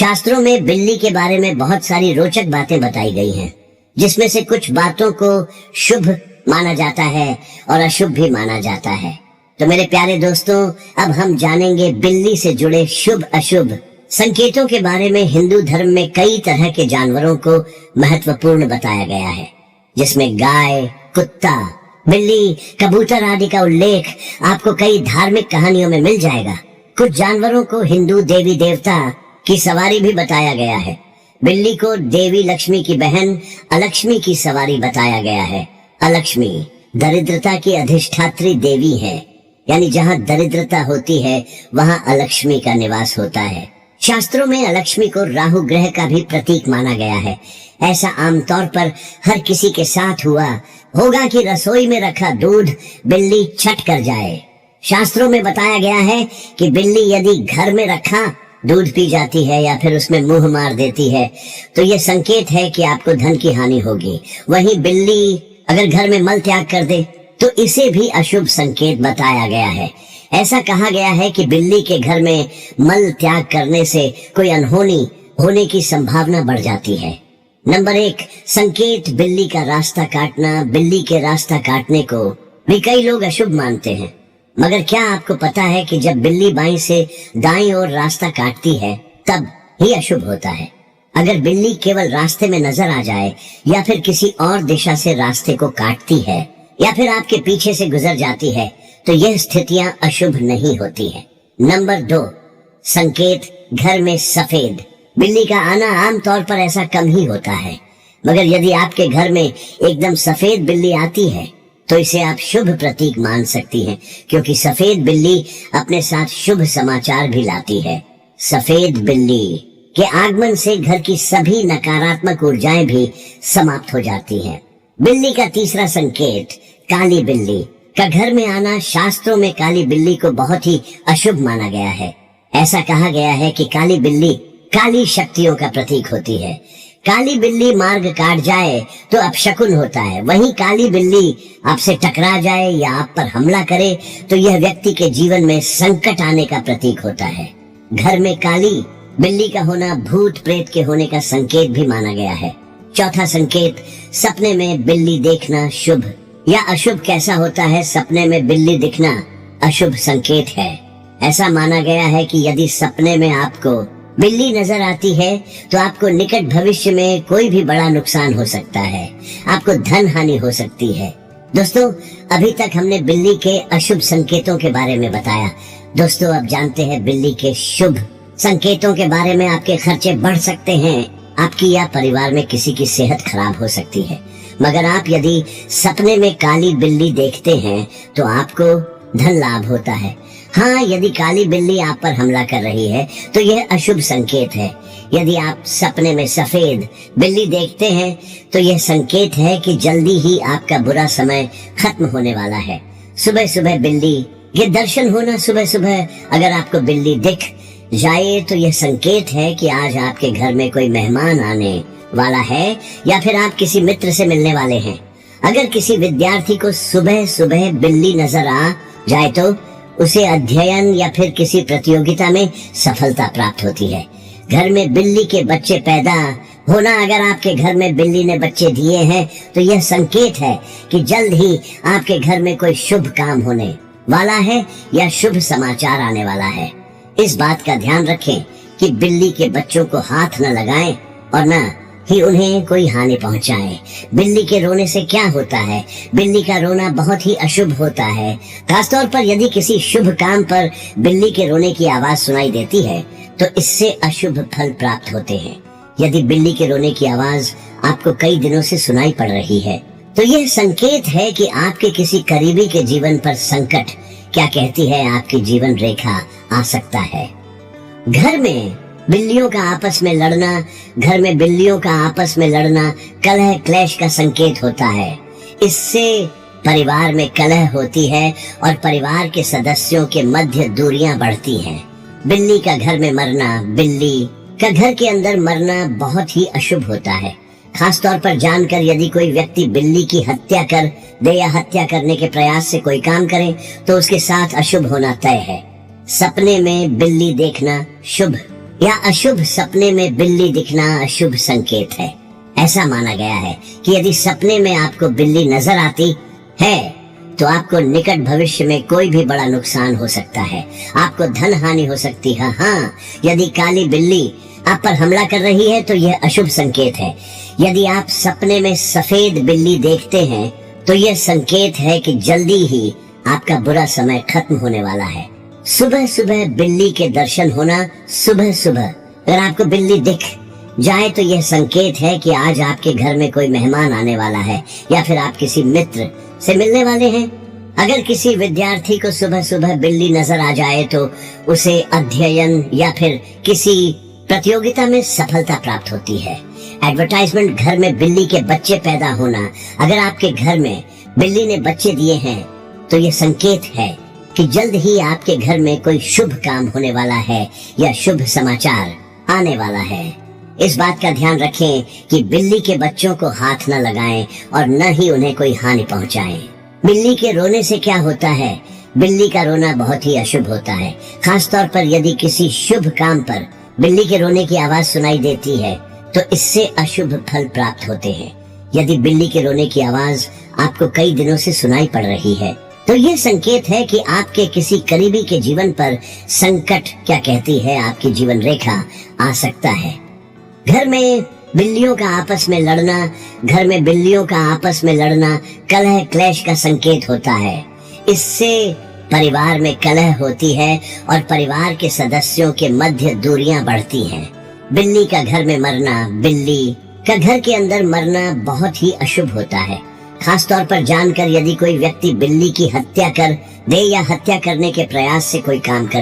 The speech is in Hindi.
शास्त्रों में बिल्ली के बारे में बहुत सारी रोचक बातें बताई गई हैं, जिसमें से कुछ बातों को शुभ माना जाता है और अशुभ भी माना जाता है। तो मेरे प्यारे दोस्तों, अब हम जानेंगे बिल्ली से जुड़े शुभ अशुभ संकेतों के बारे में। हिंदू धर्म में कई तरह के जानवरों को महत्वपूर्ण बताया गया है, जिसमें गाय, कुत्ता, बिल्ली, कबूतर आदि का उल्लेख आपको कई धार्मिक कहानियों में मिल जाएगा। कुछ जानवरों को हिंदू देवी देवता की सवारी भी बताया गया है। बिल्ली को देवी लक्ष्मी की बहन अलक्ष्मी की सवारी बताया गया है। अलक्ष्मी दरिद्रता की अधिष्ठात्री देवी है, यानी जहाँ दरिद्रता होती है वहाँ अलक्ष्मी का निवास होता है। शास्त्रों में अलक्ष्मी को राहु ग्रह का भी प्रतीक माना गया है। ऐसा आमतौर पर हर किसी के साथ हुआ होगा कि रसोई में रखा दूध बिल्ली छट कर जाए। शास्त्रों में बताया गया है कि बिल्ली यदि घर में रखा दूध पी जाती है या फिर उसमें मुंह मार देती है तो यह संकेत है कि आपको धन की हानि होगी। वहीं बिल्ली अगर घर में मल त्याग कर दे तो इसे भी अशुभ संकेत बताया गया है। ऐसा कहा गया है कि बिल्ली के घर में मल त्याग करने से कोई अनहोनी होने की संभावना बढ़ जाती है। नंबर 1, संकेत बिल्ली का रास्ता काटना। बिल्ली के रास्ता काटने को भी कई लोग अशुभ मानते हैं, मगर क्या आपको पता है कि जब बिल्ली बाईं से दाईं ओर रास्ता काटती है तब ही अशुभ होता है। अगर बिल्ली केवल रास्ते में नजर आ जाए या फिर किसी और दिशा से रास्ते को काटती है या फिर आपके पीछे से गुजर जाती है तो यह स्थितियां अशुभ नहीं होती है। नंबर 2, संकेत घर में सफेद। बिल्ली का आना आमतौर पर ऐसा कम ही होता है, मगर यदि आपके घर में एकदम सफेद बिल्ली आती है तो इसे आप शुभ प्रतीक मान सकती हैं, क्योंकि सफेद बिल्ली अपने साथ शुभ समाचार भी लाती है। सफेद बिल्ली के आगमन से घर की सभी नकारात्मक ऊर्जाएं भी समाप्त हो जाती हैं। बिल्ली का तीसरा संकेत काली बिल्ली का घर में आना। शास्त्रों में काली बिल्ली को बहुत ही अशुभ माना गया है। ऐसा कहा गया है कि काली बिल्ली काली शक्तियों का प्रतीक होती है। काली बिल्ली मार्ग काट जाए तो अपशकुन होता है। वहीं काली बिल्ली आपसे टकरा जाए या आप पर हमला करे तो यह व्यक्ति के जीवन में संकट आने का प्रतीक होता है। घर में काली बिल्ली का होना भूत प्रेत के होने का संकेत भी माना गया है। चौथा संकेत, सपने में बिल्ली देखना शुभ या अशुभ कैसा होता है। सपने में बिल्ली दिखना अशुभ संकेत है। ऐसा माना गया है कि यदि सपने में आपको बिल्ली नजर आती है तो आपको निकट भविष्य में कोई भी बड़ा नुकसान हो सकता है, आपको धन हानि हो सकती है। दोस्तों, अभी तक हमने बिल्ली के अशुभ संकेतों के बारे में बताया। दोस्तों, अब जानते हैं बिल्ली के शुभ संकेतों के बारे में। आपके खर्चे बढ़ सकते हैं, आपकी या परिवार में किसी की सेहत खराब हो सकती है, मगर आप यदि सपने में काली बिल्ली देखते हैं तो आपको धन लाभ होता है। हाँ, यदि काली बिल्ली आप पर हमला कर रही है तो यह अशुभ संकेत है। यदि आप सपने में सफेद बिल्ली देखते हैं तो यह संकेत है कि जल्दी ही आपका बुरा समय खत्म होने वाला है। सुबह सुबह बिल्ली के दर्शन होना। सुबह सुबह अगर आपको बिल्ली दिख जाए तो यह संकेत है कि आज आपके घर में कोई मेहमान आने वाला है या फिर आप किसी मित्र से मिलने वाले हैं। अगर किसी विद्यार्थी को सुबह सुबह बिल्ली नजर आ जाए तो उसे अध्ययन या फिर किसी प्रतियोगिता में सफलता प्राप्त होती है। घर में बिल्ली के बच्चे पैदा होना। अगर आपके घर में बिल्ली ने बच्चे दिए हैं तो यह संकेत है कि जल्द ही आपके घर में कोई शुभ काम होने वाला है या शुभ समाचार आने वाला है। इस बात का ध्यान रखें कि बिल्ली के बच्चों को हाथ न लगाएं और न ही उन्हें कोई हानि पहुंचाए। बिल्ली के रोने से क्या होता है? बिल्ली का रोना बहुत ही अशुभ होता है। खासतौर पर यदि किसी शुभ काम पर बिल्ली के रोने की आवाज सुनाई देती है तो इससे अशुभ फल प्राप्त होते हैं। यदि बिल्ली के रोने की आवाज आपको कई दिनों से सुनाई पड़ रही है तो यह संकेत है कि आपके किसी करीबी के जीवन पर संकट, क्या कहती है आपकी जीवन रेखा, आ सकता है। घर में बिल्लियों का आपस में लड़ना। घर में बिल्लियों का आपस में लड़ना कलह क्लेश का संकेत होता है। इससे परिवार में कलह होती है और परिवार के सदस्यों के मध्य दूरियां बढ़ती हैं। बिल्ली का घर में मरना, बिल्ली का घर के अंदर मरना बहुत ही अशुभ होता है। खास तौर पर जानकर यदि कोई व्यक्ति बिल्ली की हत्या कर दे या हत्या करने के प्रयास से कोई काम करे तो उसके साथ अशुभ होना तय है। सपने में बिल्ली देखना शुभ या अशुभ सपने में बिल्ली दिखना अशुभ संकेत है। ऐसा माना गया है कि यदि सपने में आपको बिल्ली नजर आती है तो आपको निकट भविष्य में कोई भी बड़ा नुकसान हो सकता है, आपको धन हानि हो सकती है। हाँ, यदि काली बिल्ली आप पर हमला कर रही है तो यह अशुभ संकेत है। यदि आप सपने में सफेद बिल्ली देखते हैं तो यह संकेत है कि जल्दी ही आपका बुरा समय खत्म होने वाला है। सुबह सुबह बिल्ली के दर्शन होना, सुबह सुबह अगर आपको बिल्ली दिख जाए तो यह संकेत है कि आज आपके घर में कोई मेहमान आने वाला है या फिर आप किसी मित्र से मिलने वाले हैं। अगर किसी विद्यार्थी को सुबह सुबह बिल्ली नजर आ जाए तो उसे अध्ययन या फिर किसी प्रतियोगिता में सफलता प्राप्त होती है। एडवर्टाइजमेंट घर में बिल्ली के बच्चे पैदा होना, अगर आपके घर में बिल्ली ने बच्चे दिए हैं तो यह संकेत है कि जल्द ही आपके घर में कोई शुभ काम होने वाला है या शुभ समाचार आने वाला है। इस बात का ध्यान रखें कि बिल्ली के बच्चों को हाथ न लगाएं और न ही उन्हें कोई हानि पहुंचाएं। बिल्ली के रोने से क्या होता है? बिल्ली का रोना बहुत ही अशुभ होता है। खासतौर पर यदि किसी शुभ काम पर बिल्ली के रोने की आवाज सुनाई देती है तो इससे अशुभ फल प्राप्त होते हैं। यदि बिल्ली के रोने की आवाज आपको कई दिनों से सुनाई पड़ रही है तो यह संकेत है कि आपके किसी करीबी के जीवन पर संकट, क्या कहती है आपकी जीवन रेखा, आ सकता है। घर में बिल्लियों का आपस में लड़ना, घर में बिल्लियों का आपस में लड़ना कलह क्लेश का संकेत होता है। इससे परिवार में कलह होती है और परिवार के सदस्यों के मध्य दूरियां बढ़ती हैं। बिल्ली का घर में मरना, बिल्ली का घर के अंदर मरना बहुत ही अशुभ होता है। खास तौर पर जानकर यदि कोई व्यक्ति बिल्ली की हत्या कर दे या हत्या करने के प्रयास से कोई काम करे